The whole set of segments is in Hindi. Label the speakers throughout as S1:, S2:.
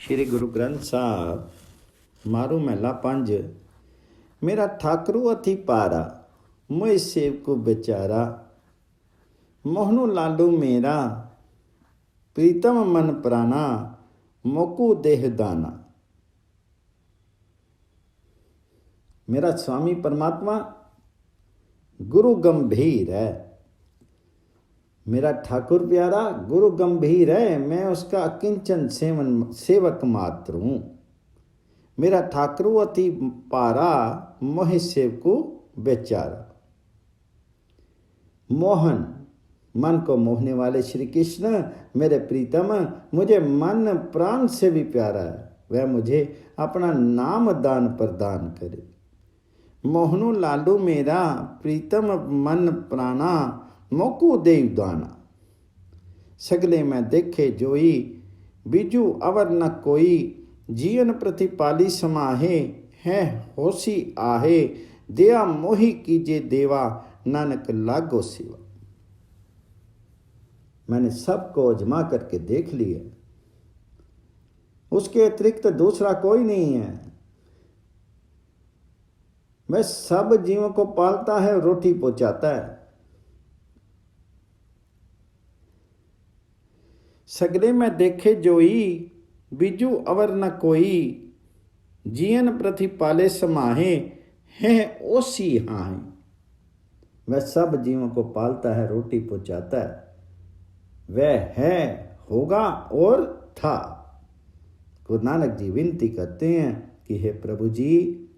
S1: श्री गुरु ग्रंथ साहब मारू महला 5। मेरा ठाकरू अति पारा मोह सेवकु बेचारा, मोहनु लाडू मेरा प्रीतम मन प्राणा, मोकू देह दाना। मेरा स्वामी परमात्मा गुरु गंभीर है, मेरा ठाकुर प्यारा गुरु गंभीर है, मैं उसका अकिंचन सेवक मात्र हूँ। मेरा ठाकुर अति पारा मोह सेवकु बेचारा। मोहन मन को मोहने वाले श्री कृष्ण मेरे प्रीतम मुझे मन प्राण से भी प्यारा है, वह मुझे अपना नाम दान प्रदान करे। मोहनु लाडू मेरा प्रीतम मन प्राणा, मोकू देव दाना। सगले में देखे जोई बिजू अवर न कोई, जीवन प्रतिपाली समाहे है होसी आहे, दया मोही कीजे देवा नानक लागो सिवा। मैंने सबको अजमा करके देख लिया, उसके अतिरिक्त दूसरा कोई नहीं है। वह सब जीवों को पालता है, रोटी पहुंचाता है। सगले में देखे जोई बिजू अवर न कोई, जियन प्रतिपाले समाहे है ओसी हाय। वह सब जीवों को पालता है, रोटी पहुंचाता है। वह है, होगा और था। गुरु नानक जी विनती करते हैं कि हे प्रभु जी,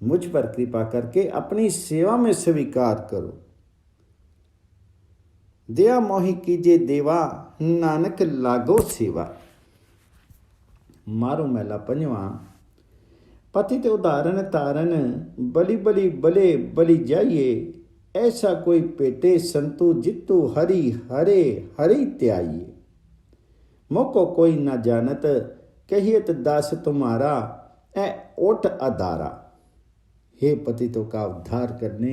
S1: मुझ पर कृपा करके अपनी सेवा में स्वीकार करो। दया मोहि कीजे देवा नानक लागो सेवा। मारू महला 5। पतित उदाहरण तारण, बलि बलि बले बलि जाइए, ऐसा कोई पेटे संतु जितु हरि हरे हरि त्याइए। मोको कोई न जानत, कहियत दास तुम्हारा, ए ओट अदारा। हे पतितों का उद्धार करने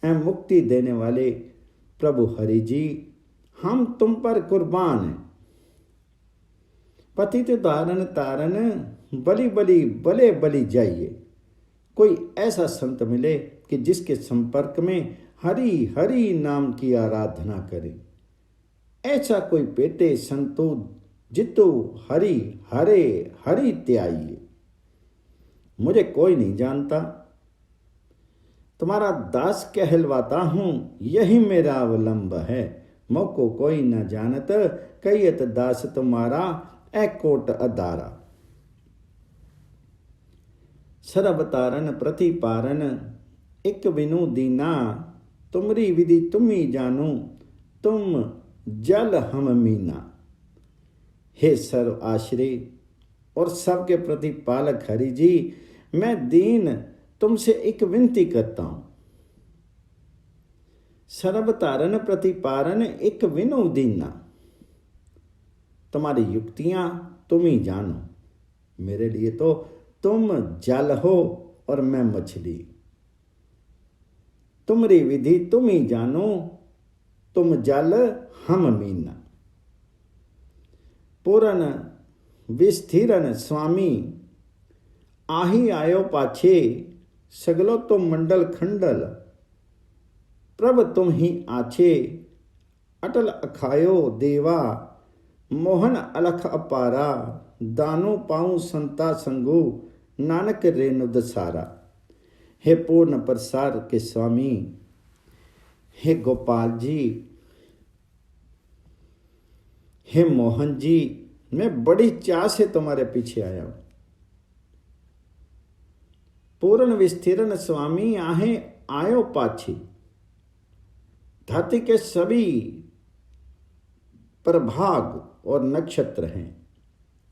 S1: एवं मुक्ति देने वाले प्रभु हरि जी, हम तुम पर कुर्बान हैं। पतित उदाहरण तारण, बलि बलि बले बलि जाइए। कोई ऐसा संत मिले कि जिसके संपर्क में हरि हरि नाम की आराधना करे। ऐसा कोई पेटे संतो जितु हरि हरे हरि त्याइए। मुझे कोई नहीं जानता, तुम्हारा दास कहलवाता हूं, यही मेरा अवलंब है। मोको कोई न जानत, कहियत दास तुम्हारा, ए कोट अदारा। सरबतारन प्रतिपारन, एक बिनु दीना, तुमरी विधि तुम ही जानू, तुम जल हम मीना। हे सर्व आश्रय और सबके प्रतिपालक हरि जी, मैं दीन तुमसे एक विनती करता हूं। सर्वतारण प्रतिपारण एक विनु दीना। तुम्हारी युक्तियां तुम ही जानो। मेरे लिए तो तुम जल हो और मैं मछली। तुम्हारी विधि तुम ही जानो, तुम जल हम मीना। पूर्ण विस्थिरन स्वामी, आही आयो पाछे, सगलो तो मंडल खंडल, प्रभ तुम ही आछे। अटल अखायो देवा, मोहन अलख अपारा, दानो पाऊं संता संगु, नानक रेणु दसारा। हे पूर्ण प्रसार के स्वामी, हे गोपाल जी, हे मोहन जी, मैं बड़ी चाह से तुम्हारे पीछे आया हूं। पूर्ण विस्तीर्ण स्वामी, आहे आयो पाछी। धरती के सभी प्रभाग और नक्षत्र हैं।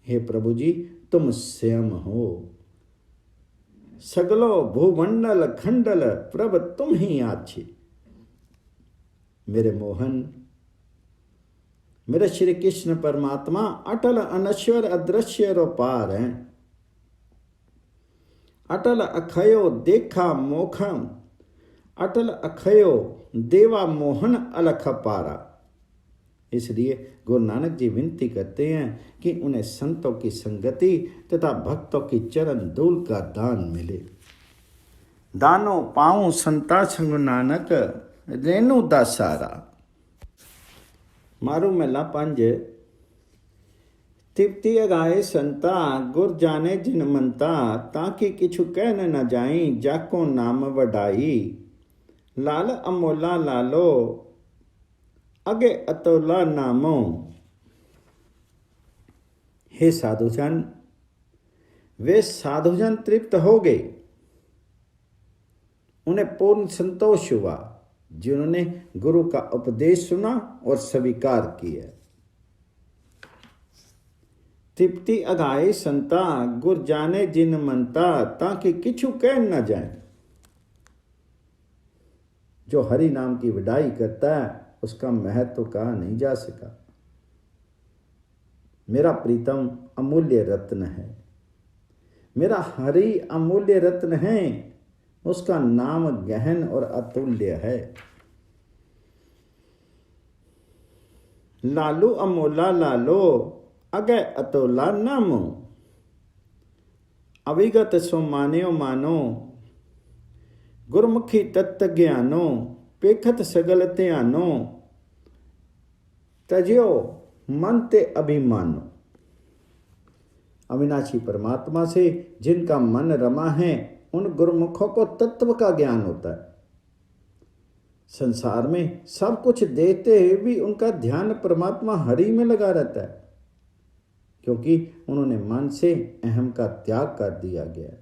S1: हे प्रभु जी, तुम स्वयं हो। सगलो भूमंडल खंडल, प्रभ तुम ही आछे। मेरे मोहन, मेरे श्री कृष्ण परमात्मा अटल अनश्वर अदृश्य रोपार हैं। अटल अखयो देखा मोखम, अटल अखयो देवा मोहन अलख पारा। इसलिए गुरु नानक जी विनती करते हैं कि उन्हें संतों की संगति तथा भक्तों की चरण धूल का दान मिले। दानो पाऊं संता संग नानक रेणु दा सारा। मारू महला 5। तिप्ती अगाए संता गुर जाने जिन मनता ताकि किछु कहन न जाई जाको नाम वडाई। लाल अमोला लालो अगे अतोला नामो। हे साधुजन, वे साधुजन तृप्त हो गए, उन्हें पूर्ण संतोष हुआ जिन्होंने गुरु का उपदेश सुना और स्वीकार किया। तृप्ति अगाए संता गुर जाने जिन मनता ताकि किछु कह न जाए। जो हरि नाम की वडाई करता है उसका महत्व कहा नहीं जा सका। मेरा प्रीतम अमूल्य रत्न है, मेरा हरि अमूल्य रत्न है, उसका नाम गहन और अतुल्य है। लालू अमोला लालो अगे अतोला नामो। अविगत सो मान्यो मानो गुरमुखी तत्त ज्ञानो। पेखत सगल ध्यानो तजो मन ते अभिमानो। अविनाशी परमात्मा से जिनका मन रमा है उन गुरुमुखों को तत्व का ज्ञान होता है। संसार में सब कुछ देखते हुए भी उनका ध्यान परमात्मा हरि में लगा रहता है, क्योंकि उन्होंने मन से अहम का त्याग कर दिया गया।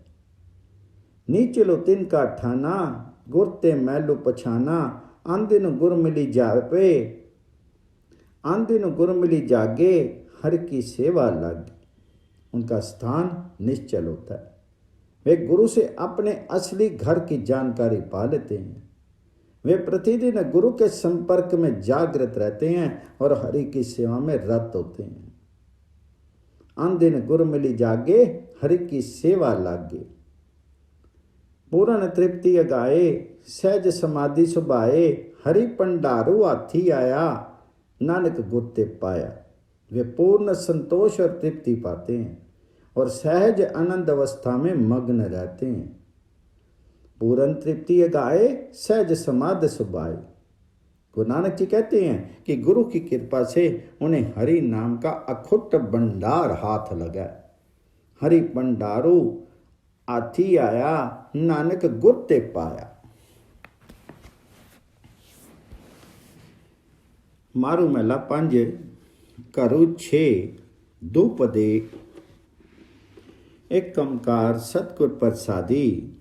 S1: नीचलो तिन का ठाना गुरते मैलू पछाना। आंदिन गुर मिली जावे आंदिन गुर मिली जागे हर की सेवा लागे। उनका स्थान निश्चल होता है। वे गुरु से अपने असली घर की जानकारी पा लेते हैं। वे प्रतिदिन गुरु के संपर्क में जागृत रहते हैं और हरि की सेवा में रत होते हैं। आंदिन गुर मिली जागे हरि की सेवा लागे। पूर्ण तृप्ति अगाए सहज समाधि सुभाए। हरि पंडारू हाथी आया नानक गुरते पाया। वे पूर्ण संतोष और तृप्ति पाते हैं और सहज आनंद अवस्था में मग्न रहते हैं। पूर्ण तृप्ति अगाए सहज समाधि सुभाए। गुरु नानक जी कहते हैं कि गुरु की कृपा से उन्हें हरि नाम का अखुट भंडार हाथ लगा। हरि भंडारू आथी आया नानक गुरते पाया। मारू महला 5 करू 6 दुपदे। एक ओंकार सतगुर प्रसादी।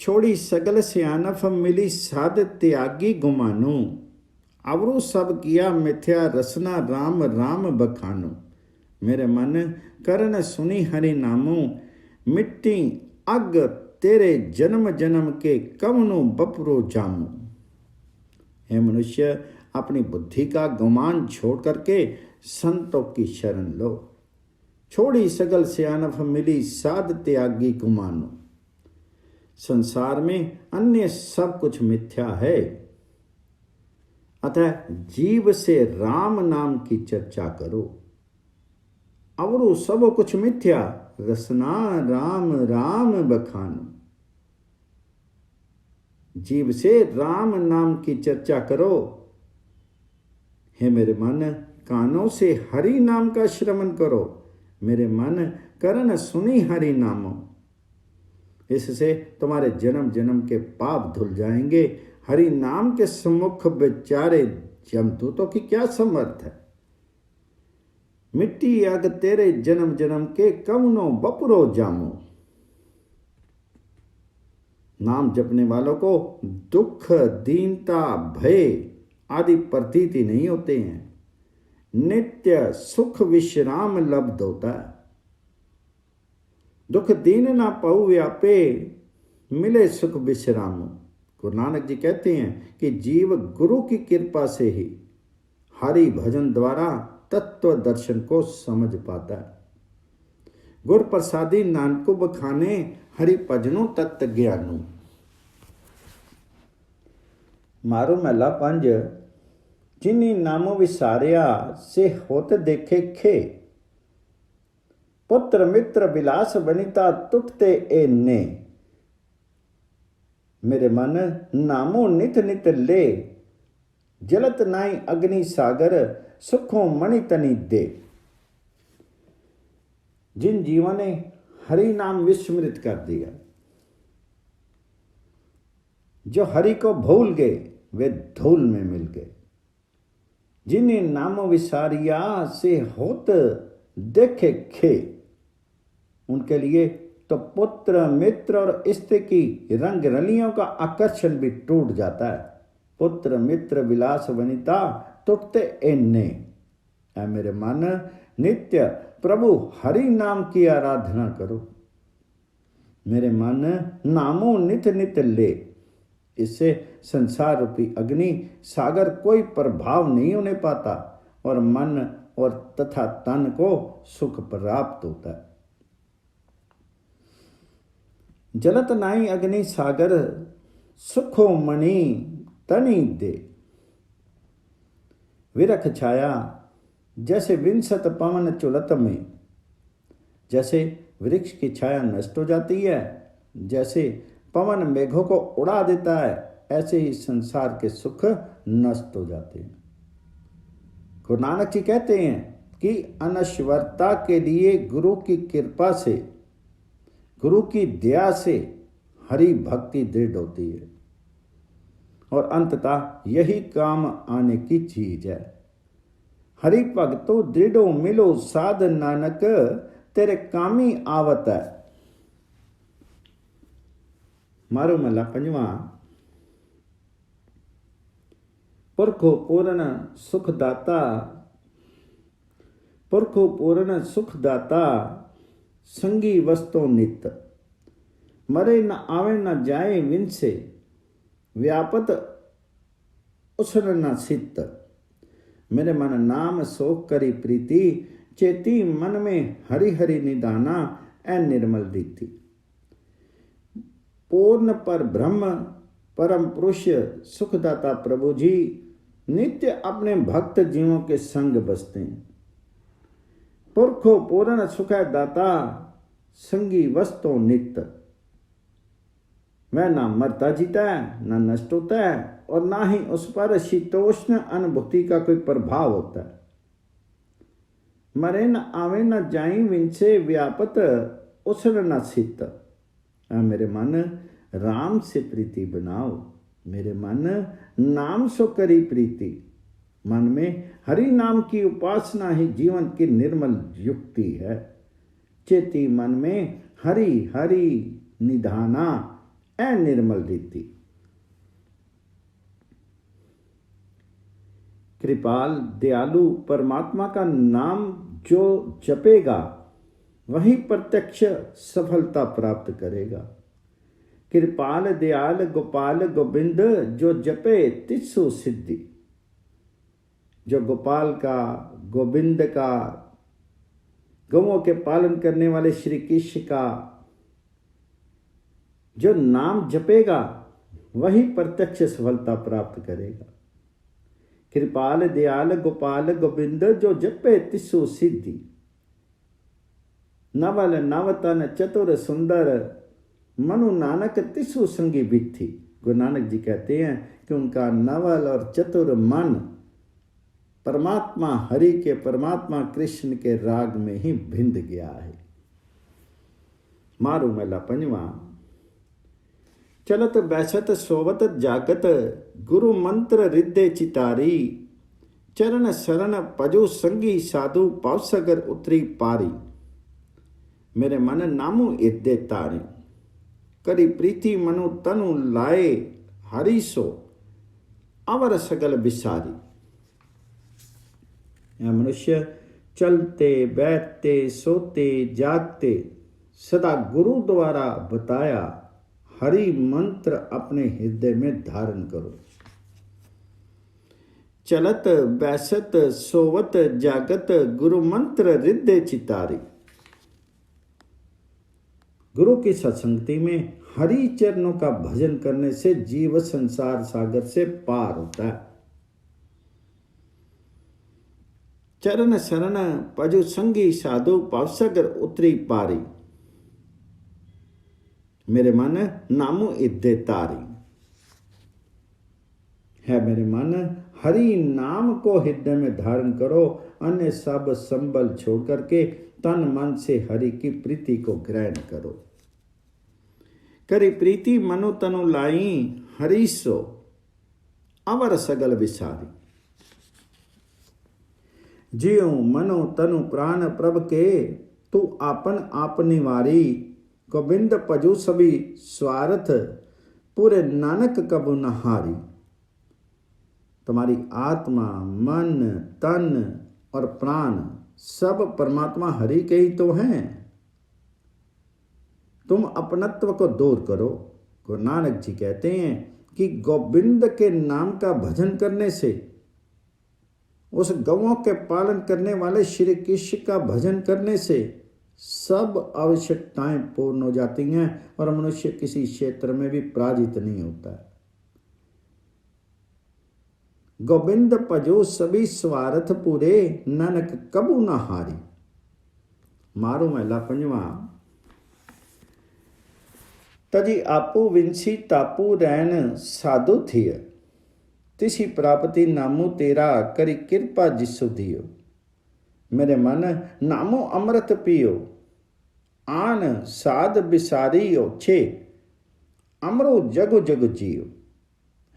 S1: छोड़ी सगल सियानफ मिली साध त्यागी गुमानू। अवरु सब किया मिथ्या रसना राम राम बखानो। मेरे मन करन सुनी हरि नामो। मिट्टी अग तेरे जन्म जन्म के कवनो बपरो जामो। हे मनुष्य, अपनी बुद्धि का गुमान छोड़ करके संतों की शरण लो। छोड़ी सगल सियानफ मिली साध त्यागी गुमानो। संसार में अन्य सब कुछ मिथ्या है, अतः जीव से राम नाम की चर्चा करो। अवरु सब कुछ मिथ्या रसना राम राम बखानो। जीव से राम नाम की चर्चा करो। हे मेरे मन, कानों से हरि नाम का श्रवण करो। मेरे मन, करन सुनी हरि नामो। इससे तुम्हारे जन्म जन्म के पाप धुल जाएंगे। हरि नाम के सम्मुख बेचारे यमदूतों की क्या समर्थ है। मिट्टी अग तेरे जन्म जन्म के कवनो बपरो जामो। नाम जपने वालों को दुख, दीनता, भय आदि प्रतीति नहीं होते हैं। नित्य सुख विश्राम लब्ध होता है। दुख दीन ना पाऊ व्यापे मिले सुख विश्राम। गुरु नानक जी कहते हैं कि जीव गुरु की कृपा से ही हरि भजन द्वारा तत्व दर्शन को समझ पाता है। गुर प्रसादी नानको बखाने हरि भजनो तत्व ज्ञानो। मारो महला 5 जिन्हीं नामों विसारिया से होत देखे खे, पुत्र मित्र विलास वनिता टुटते ए ने। मेरे मन नामो नित नित ले, जलत नाई अग्नि सागर सुखों मणि तनि दे। जिन जीवों ने हरि नाम विस्मृत कर दिया, जो हरि को भूल गए, वे धूल में मिल गए। जिन्हें नाम विसारिया से होत देखे खे, उनके लिए तो पुत्र मित्र और स्त्री की रंग रलियों का आकर्षण भी टूट जाता है। पुत्र मित्र विलास वनिता टूटते एने। ऐ मेरे मन नित्य प्रभु हरि नाम की आराधना करो। मेरे मन नामों नित नित ले, इससे संसार रूपी अग्नि सागर कोई प्रभाव नहीं होने पाता और मन और तथा तन को सुख प्राप्त होता है। जलत नाई अग्नि सागर सुखो मणि तनि दे। विरख छाया जैसे विंसत पवन चुलत में, जैसे वृक्ष की छाया नष्ट हो जाती है, जैसे पवन मेघों को उड़ा देता है, ऐसे ही संसार के सुख नष्ट हो जाते हैं। गुरु नानक जी कहते हैं कि अनश्वरता के लिए गुरु की कृपा से, गुरु की दया से हरि भक्ति दृढ़ होती है और अंततः यही काम आने की चीज है। हरि भक्तो दृढ़ो मिलो साध नानक, तेरे कामी आवत है। मारो महला पंजवा। पुरखो पूर्ण सुखदाता, पुरखो पूर्ण सुखदाता, संगी वस्तु नित। मरे न आवे न जाए विनसे, व्यापत उसर न सित। मेरे मन नाम शोक करी प्रीति, चेती मन में हरि हरि निदाना, ऐ निर्मल रीति। पूर्ण पर ब्रह्म परम पुरुष सुखदाता प्रभु जी नित्य अपने भक्त जीवों के संग बसते हैं। पुरखो पूर्ण सुख दाता, संगी वस्तु नित्य। वह ना मरता जीता है, ना नष्ट होता है और ना ही उस पर शीतोष्ण अनुभूति का कोई प्रभाव होता है। मरे न आवे न जाई विनसे, व्यापत उसर न सित। मेरे मन राम से प्रीति बनाओ, मेरे मन नाम सो करी प्रीति। मन में हरि नाम की उपासना ही जीवन की निर्मल युक्ति है। चेती मन में हरि हरि निधाना, ऐ निर्मल रीति। कृपाल दयालु परमात्मा का नाम जो जपेगा, वही प्रत्यक्ष सफलता प्राप्त करेगा। कृपाल दयाल गोपाल गोविंद, जो जपे तिस्सु सिद्धि। जो गोपाल का, गोविंद का, गौओं के पालन करने वाले श्री कृष्ण का जो नाम जपेगा, वही प्रत्यक्ष सफलता प्राप्त करेगा। कृपाल दयाल गोपाल गोविंद, जो जपे तिस्सु सिद्धि। नवल नवतन चतुर सुंदर, मनु नानक तिस्सु संगी बिथी। गुरु नानक जी कहते हैं कि उनका नवल और चतुर मन परमात्मा हरि के, परमात्मा कृष्ण के राग में ही भिंद गया है। मारू महला पंजवा। चलत बैसत सोवत जागत, गुरु मंत्र रिद्धे चितारी। चरण शरण पजो संगी साधु, पावसगर उतरी पारी। मेरे मन नामु इद्दे तारे, करी प्रीति मनु तनु लाए। हरि सो अवर सगल विसारी। यह मनुष्य चलते बैठते सोते जागते सदा गुरु द्वारा बताया हरि मंत्र अपने हृदय में धारण करो। चलत बैसत सोवत जागत, गुरु मंत्र रिद्धे चितारी। गुरु की सत्संगति में हरि चरणों का भजन करने से जीव संसार सागर से पार होता है। चरण शरण पजु संगी साधु पवसगर उतरी पारी। मेरे मन नामु इद्दे तारी। है मेरे मन, हरि नाम को हृदय में धारण करो, अन्य सब संबल छोड़ करके तन मन से हरि की प्रीति को ग्रहण करो। करी प्रीति मनु तनु लाई, हरि सो अवर सगल विसारी। जियो मनो तनु प्राण प्रभ के, तू आपन आप निवारी। गोविंद पजू सभी स्वार्थ, पूरे नानक कबू न हारी। तुम्हारी आत्मा, मन, तन और प्राण सब परमात्मा हरि के ही तो हैं। तुम अपनत्व को दूर करो। गुरु नानक जी कहते हैं कि गोविंद के नाम का भजन करने से, उस गौओं के पालन करने वाले श्री कृष्ण का भजन करने से सब आवश्यकताएं पूर्ण हो जाती हैं और मनुष्य किसी क्षेत्र में भी पराजित नहीं होता है। गोविंद पजो सभी स्वार्थ पूरे, नानक कबू ना हारी। मारो महला पंजवा। तजी आपू विंसी तापू रैन साधु थिय, तिसी प्राप्ति नामू तेरा करी कृपा जिसु दियो। मेरे मन नामो अमृत पियो, आन साध बिसारियो छे, अमरो जगु जगु जियो।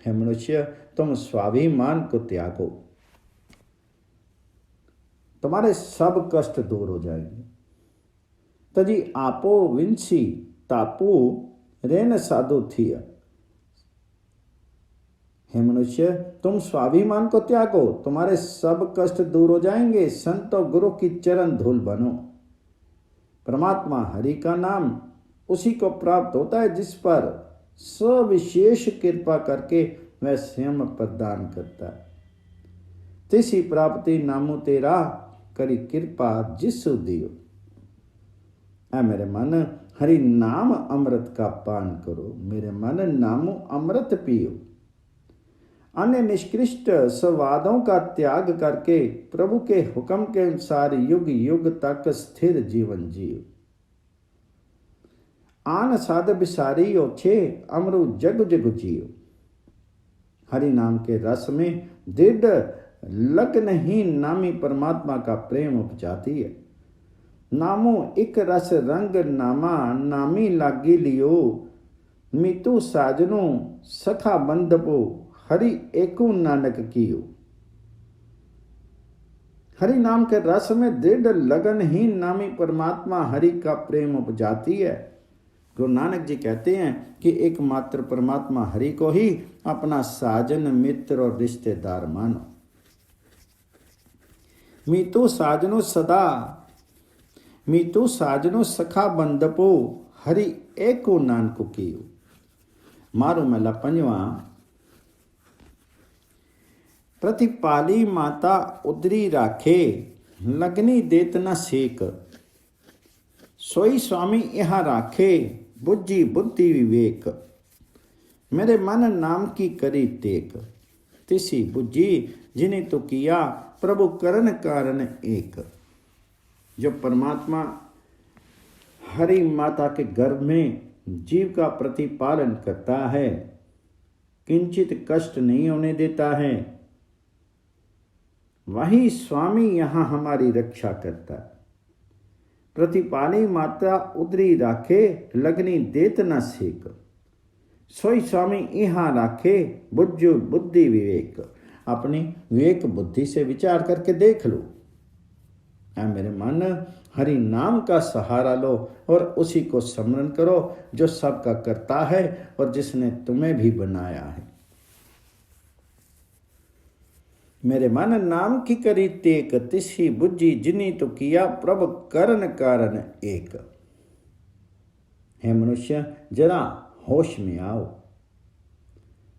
S1: है मनुष्य, तुम स्वाभिमान को त्यागो, तुम्हारे सब कष्ट दूर हो जाएंगे। तजी आपो विंसी तापू रेन साधु थिय। हे मनुष्य, तुम स्वाभिमान को त्यागो, तुम्हारे सब कष्ट दूर हो जाएंगे। संत और गुरु की चरण धूल बनो। परमात्मा हरि का नाम उसी को प्राप्त होता है जिस पर सविशेष कृपा करके वह स्वयं प्रदान करता है। तिसी प्राप्ति नामु तेरा करी कृपा जिसु दियो। ऐ मेरे मन, हरि नाम अमृत का पान करो। मेरे मन नामु अमृत पियो। अन्य निष्कृष्ट स्वादों का त्याग करके प्रभु के हुक्म के अनुसार युग युग तक स्थिर जीवन जियो। आन साध बिसारी ओछे, अमरु जग जग जियो। हरि नाम के रस में दृढ़ लगन ही नामी परमात्मा का प्रेम उपजाती है। नामो एक रस रंग नामा, नामी लागी लियो। मितु साजनो सखा बंदपो, हरि एको नानक कियो। हरि नाम के रस में दृढ़ लगन ही नामी परमात्मा हरि का प्रेम उपजाती है। गुरु नानक जी कहते हैं कि एकमात्र परमात्मा हरि को ही अपना साजन, मित्र और रिश्तेदार मानो। मीतु साजनो सदा, मीतु साजनो सखा बंदपो, हरि एको नानक कियो। मारो महला पंजवा। प्रतिपाली माता उदरी राखे, लगनी देत न सेक। सोई स्वामी यहाँ राखे, बुद्धि बुद्धि विवेक। मेरे मन नाम की करी टेक, तिसी बुद्धि जिन्हें तो किया प्रभु करण कारण एक। जो परमात्मा हरि माता के गर्भ में जीव का प्रतिपालन करता है, किंचित कष्ट नहीं होने देता है, वही स्वामी यहाँ हमारी रक्षा करता है। प्रतिपाली माता उदरी राखे, लगनी देत न सेक। सोई स्वामी यहाँ राखे, बुद्धि बुद्धि विवेक। अपनी विवेक बुद्धि से विचार करके देख लो। ऐ मेरे मन, हरि नाम का सहारा लो और उसी को स्मरण करो जो सबका करता है और जिसने तुम्हें भी बनाया है। मेरे मन नाम की करी टेक, तिसी बुद्धि जिनी तो किया प्रभु करण कारण एक। हे मनुष्य, जरा होश में आओ।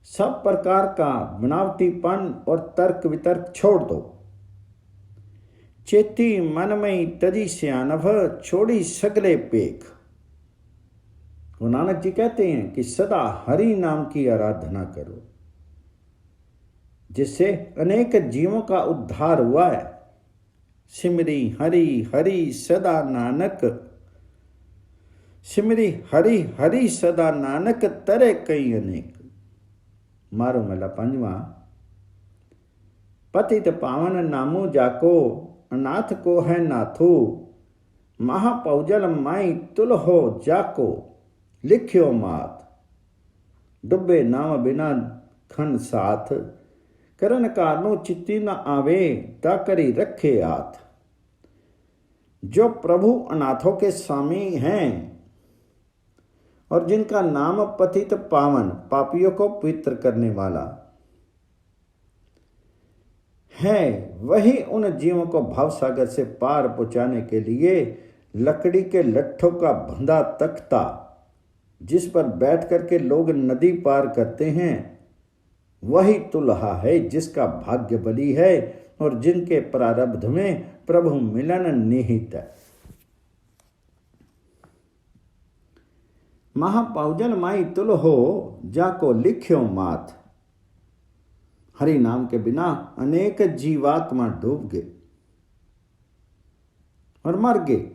S1: सब प्रकार का बनावटीपन और तर्क वितर्क छोड़ दो। चेती मनमयी तजी सियानभ, छोड़ी सगले पेख। गुरु नानक जी कहते हैं कि सदा हरि नाम की आराधना करो, जिससे अनेक जीवों का उद्धार हुआ है। सिमरी हरि हरि सदा नानक, सिमरी हरि हरि सदा नानक, तरे कई अनेक। मारो मेला पंजवा। पतित पावन नामो जाको, अनाथ को है नाथो, महापौजल माई तुल हो जाको, लिख्यो मात। डुबे नाम बिना खन साथ, करन कारणों चित्ती न आवे, ता करी रखे हाथ। जो प्रभु अनाथों के स्वामी हैं और जिनका नाम पतित पावन, पापियों को पवित्र करने वाला है, वही उन जीवों को भवसागर से पार पहुंचाने के लिए लकड़ी के लट्ठों का बंधा तख्ता, जिस पर बैठ करके लोग नदी पार करते हैं, वही तुल्हा है जिसका भाग्य बली है और जिनके प्रारब्ध में प्रभु मिलन निहित है। महापौजल माई तुल हो जाको, लिख्यो मात। हरि नाम के बिना अनेक जीवात्मा डूब गए और मर गए।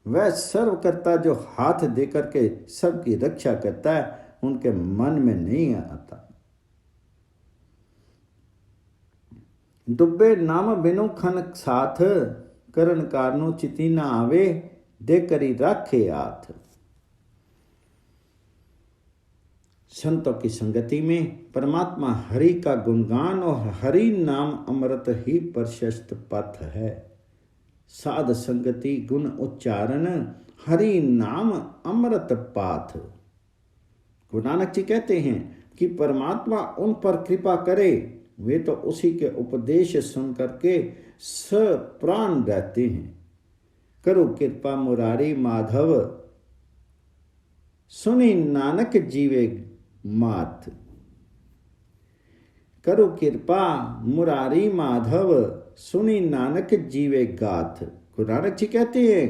S1: वह सर्वकर्ता जो हाथ देकर के सबकी रक्षा करता है, उनके मन में नहीं आता। डुबे नाम बिनु खन साथ, करन कारणों चिति न आवे, दे करी राखे हाथ। संतों की संगति में परमात्मा हरि का गुणगान और हरि नाम अमृत ही प्रशस्त पथ है। साध संगति गुण उच्चारण, हरि नाम अमृत पाथ। गुरु नानक जी कहते हैं कि परमात्मा उन पर कृपा करे, वे तो उसी के उपदेश सुन करके सप्राण रहते हैं। करो कृपा मुरारी माधव, सुनी नानक जीवे मात। करो कृपा मुरारी माधव, सुनी नानक जीवे गाथ। गुरु नानक जी कहते हैं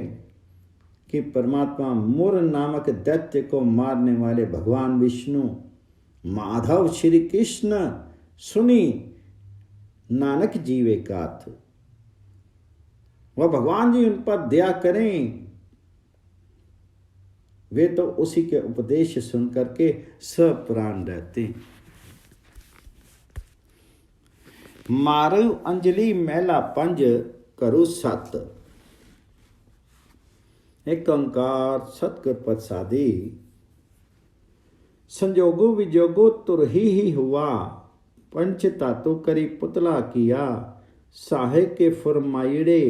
S1: कि परमात्मा मुर नामक दैत्य को मारने वाले भगवान विष्णु, माधव श्री कृष्ण, सुनी नानक जीवे गाथ। वह भगवान जी उन पर दया करें, वे तो उसी के उपदेश सुन करके सप्राण रहते। मारू अंजलि मैला पंज, करो सत। एक ओंकार सतगुर प्रसादी। संजोगो विजोगो तुरही हुआ, पंच तातु करी पुतला किया, साहे के फरमाइड़े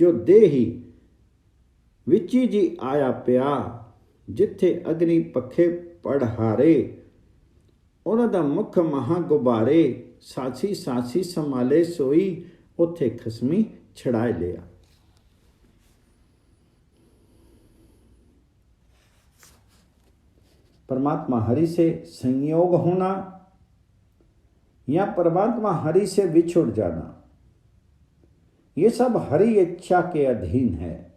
S1: जो देही, विची जी आया पिया, जिथे अग्नि पखे पढ़हारे, उनदा मुख महा गुबारे, सासी सासी संभाले सोई, उथे खसमी छड़ाए लिया। परमात्मा हरि से संयोग होना या परमात्मा हरि से विछुड़ जाना, ये सब हरि इच्छा के अधीन है।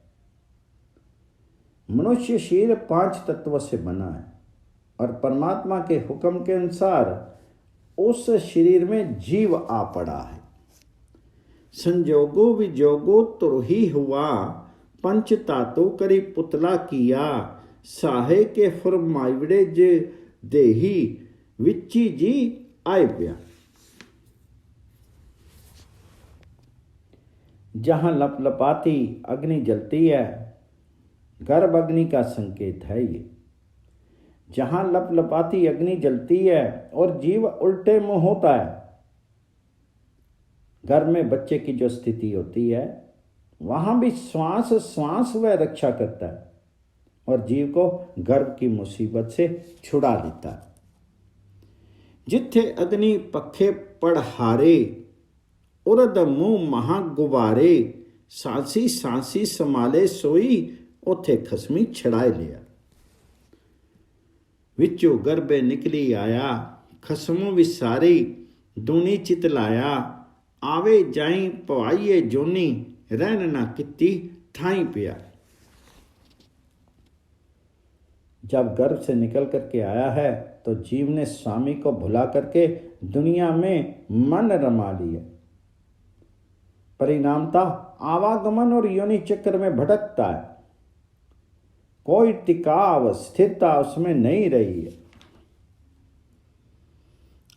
S1: मनुष्य शरीर 5 तत्वों से बना है और परमात्मा के हुक्म के अनुसार उस शरीर में जीव आ पड़ा है। संजोगो विजोगो तुरही हुआ, पंच तातु करी पुतला किया, साहे के फरमाइवड़े जे देही, विची जी आए पिया। जहां लपलपाती अग्नि जलती है, गर्भ अग्नि का संकेत है ये। जहां लपलपाती अग्नि जलती है और जीव उल्टे मुंह होता है, गर्भ में बच्चे की जो स्थिति होती है, वहां भी श्वास श्वास वह रक्षा करता है और जीव को गर्भ की मुसीबत से छुड़ा देता है। जिथे अग्नि पखे पढ़हारे, उरद मुंह महा गुबारे, सांसी सांसी संभाले सोई, उथे खसमी छड़ाए लिया। विचो गर्भे निकली आया, खसमों विसारी, दूनी चित लाया, आवे जाई पवाइए जोनी, रहन ना किती ठाई पिया। जब गर्भ से निकल करके आया है तो जीव ने स्वामी को भुला करके दुनिया में मन रमा लिया। परिणामता आवागमन और योनि चक्र में भटकता है, कोई टिकाव स्थिरता उसमें नहीं रही है।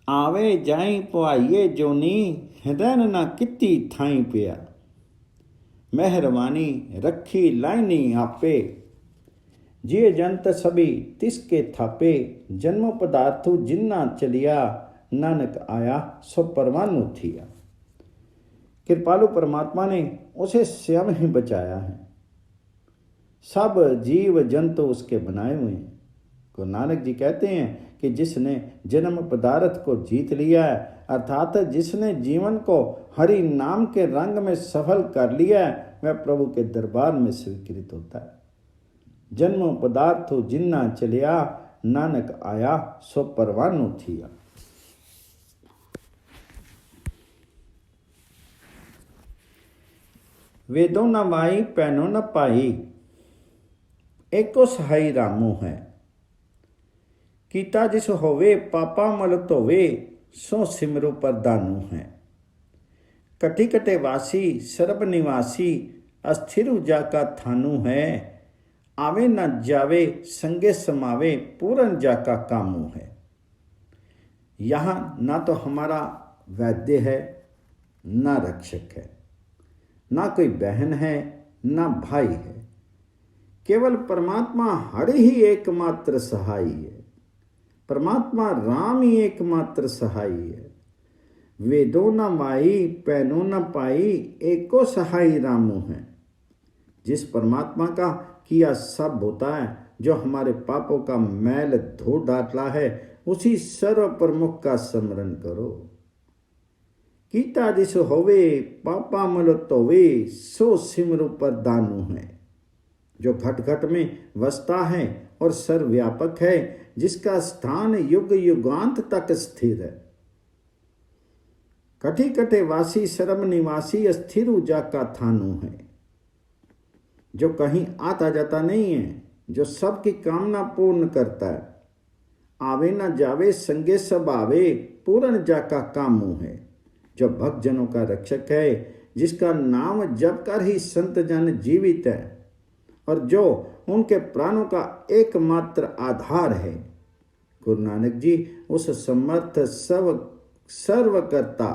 S1: आवे जाई पुआइए जोनी, रहन ना किती थाई पिया। मेहरबानी रखी लाइनी आपे, जिये जंत सभी तिसके थापे। जन्म पदार्थु जिन्ना चलिया, नानक आया सो परवानु थिया। कृपालु परमात्मा ने उसे स्वयं ही बचाया है। सब जीव जंतु उसके बनाए हुए हैं। गुरु नानक जी कहते हैं कि जिसने जन्म पदार्थ को जीत लिया है, अर्थात जिसने जीवन को हरि नाम के रंग में सफल कर लिया है, वह प्रभु के दरबार में स्वीकृत होता है। जन्म पदार्थ जिन्ना चलिया, नानक आया सो परवानु थिया। वेदों न माई पैनो न पाई, एको सहाई रामू है। कीता जिस होवे पापा मल धोवे, सो सिमरु परदानू है। कटी कटे वासी सर्ब निवासी, अस्थिरु जाका थानू है। आवे न जावे संगे समावे, पूरन जाका कामू है। यहाँ ना तो हमारा वैद्य है, ना रक्षक है, ना कोई बहन है, ना भाई है। केवल परमात्मा हरि ही एकमात्र सहाई है। परमात्मा राम ही एकमात्र सहाई है। वेदो न माई पैनो न पाई, एको सहाई रामू है। जिस परमात्मा का किया सब होता है, जो हमारे पापों का मैल धो डाला है, उसी सर्व प्रमुख का स्मरण करो। कीता जिस होवे पापा मल धोवे, सो सिमरु परदानू है। जो घट घट में वसता है और सर्वव्यापक है, जिसका स्थान युग युगांत तक स्थिर है। कटी कटे वासी सर्व निवासी, अस्थिरु जाका थानू है। जो कहीं आता जाता नहीं है, जो सबकी कामना पूर्ण करता है। आवे न जावे संगे सब आवे, पूर्ण जाका कामू है। जो भक्तजनों का रक्षक है, जिसका नाम जप कर ही संत जन जीवित है, और जो उनके प्राणों का एकमात्र आधार है। गुरु नानक जी उस समर्थ सर्वकर्ता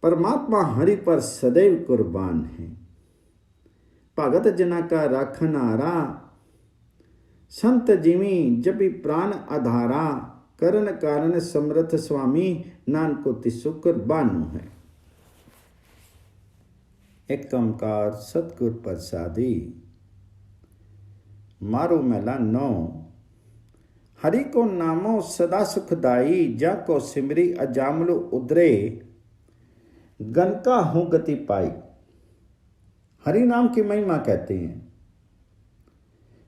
S1: परमात्मा हरि पर सदैव कुर्बान है। भगत जना का राखनारा, संत जीवी जपि प्राण आधारा। करण कारण समर्थ स्वामी, नानको तिसुकर बानू है। एक ओंकार सतगुर प्रसादी। मारो मेला 9। हरि को नामो सदा सुखदाई, जाको सिमरी अजामलु उदरे। गनका हूँ गति पाई। हरि नाम की महिमा कहते हैं।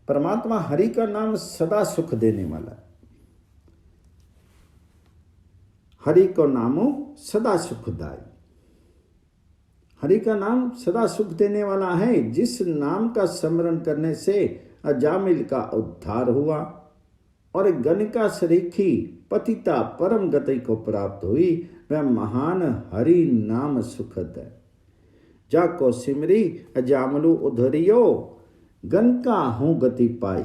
S1: परमात्मा हरि का नाम सदा सुख देने वाला है। हरि को नामो सदा सुखदाई। हरि का नाम सदा सुख देने वाला है। जिस नाम का स्मरण करने से अजामिल का उद्धार हुआ और गणिका सरीखी पतिता परम गति को प्राप्त हुई, वह महान हरि नाम सुखद है। जाको सिमरी अजामलु उधरियो, गणका हूँ गति पाई।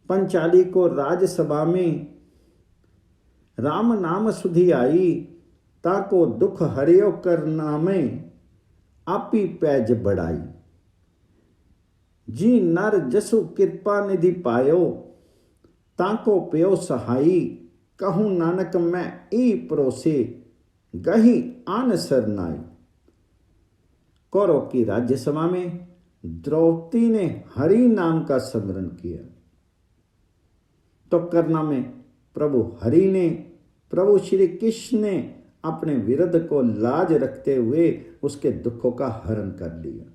S1: पंचाली को राजसभा में राम नाम सुधी आई, ताको दुख हरियो कर नामे, आपी पैज बढ़ाई। जी नर जसु कृपा निधि पायो, ताको प्यो सहाई। कहूँ नानक मैं ई परोसे, गही आन सरनाई। कौरव की राज्यसभा में द्रौपदी ने हरि नाम का स्मरण किया, तो करना में प्रभु श्री कृष्ण ने अपने विरुद्ध को लाज रखते हुए उसके दुखों का हरण कर लिया।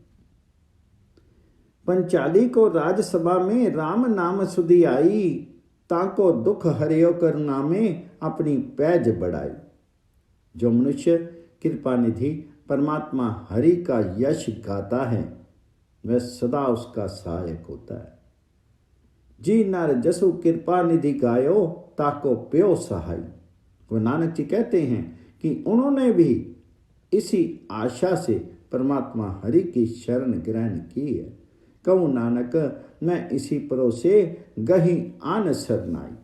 S1: पंचाली को राजसभा में राम नाम सुधी आई, ताको दुख हरियो करुणा में अपनी पैज बढ़ाई। जो मनुष्य कृपा निधि परमात्मा हरि का यश गाता है, वह सदा उसका सहायक होता है। जी नर जसु कृपा निधि गायो, ताको प्यो सहाय। गुरु नानक जी कहते हैं कि उन्होंने भी इसी आशा से परमात्मा हरि की शरण ग्रहण की है। कहूँ नानक मैं इसी परोसे गही आन सरनाई।